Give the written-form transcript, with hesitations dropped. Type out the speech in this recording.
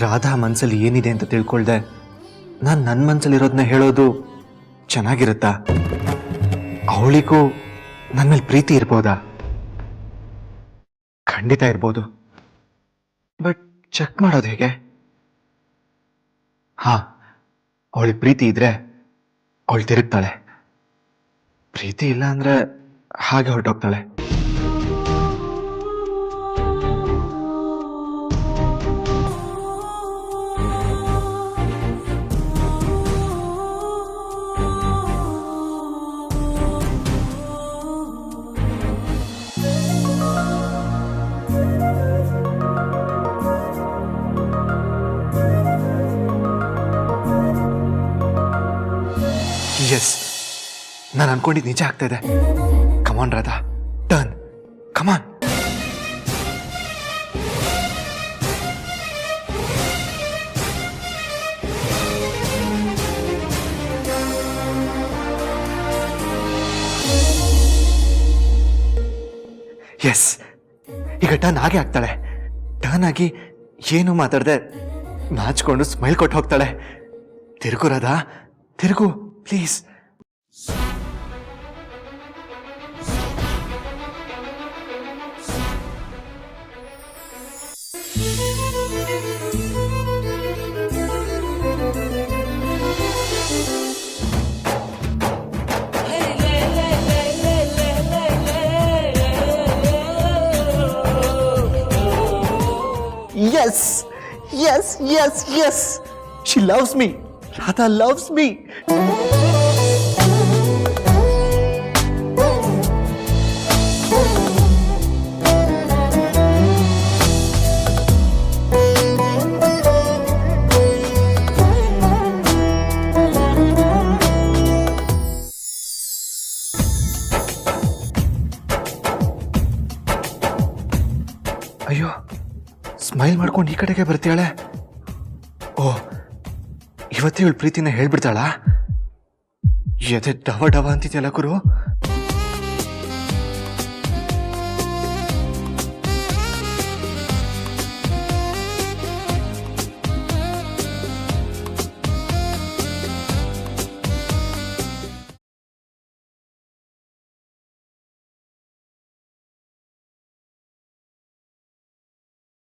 ರಾಧಾ ಮನ್ಸಲ್ಲಿ ಏನಿದೆ ಅಂತ ತಿಳ್ಕೊಳ್ದೆ ನಾನು ನನ್ನ ಮನ್ಸಲ್ಲಿರೋದನ್ನ ಹೇಳೋದು ಚೆನ್ನಾಗಿರುತ್ತಾ? ಅವಳಿಗೂ ನನ್ನ ಮೇಲೆ ಪ್ರೀತಿ ಇರ್ಬೋದಾ? ಖಂಡಿತ ಇರ್ಬೋದು. ಬಟ್ ಚೆಕ್ ಮಾಡೋದು ಹೇಗೆ? ಹಾ, ಅವಳಿಗೆ ಪ್ರೀತಿ ಇದ್ರೆ ಅವಳು ತಿರುಗ್ತಾಳೆ. ಪ್ರೀತಿ ಇಲ್ಲ ಅಂದ್ರೆ ಹಾಗೆ ಹೊರಟೋಗ್ತಾಳೆ. ಎಸ್, ನಾನು ಅನ್ಕೊಂಡಿದ್ದು ನಿಜ ಆಗ್ತಾ ಇದೆ. ಕಮಾನ್ ರಾಧಾ, ಟರ್ನ್, ಕಮಾನ್. ಎಸ್, ಈಗ ಟರ್ನ್ ಆಗೇ ಆಗ್ತಾಳೆ. ಟರ್ನ್ ಆಗಿ ಏನು ಮಾತಾಡದೆ ನಾಚ್ಕೊಂಡು ಸ್ಮೈಲ್ ಕೊಟ್ಟು ಹೋಗ್ತಾಳೆ. ತಿರುಗು ರಾಧಾ, ತಿರುಗು please. Yes, yes, yes, yes. She loves me. Radha loves me. ಅಯ್ಯೋ, ಸ್ಮೈಲ್ ಮಾಡ್ಕೊಂಡು ಈ ಕಡೆಗೆ ಬರ್ತಾಳೆ. ಓ, ಇವತ್ತೇ ಇವಳು ಪ್ರೀತಿನ ಹೇಳ್ಬಿಡ್ತಾಳಾ? ಎದೆ ಡವ ಡವ ಅಂತಿದ್ಯಲ್ಲ ಗುರು.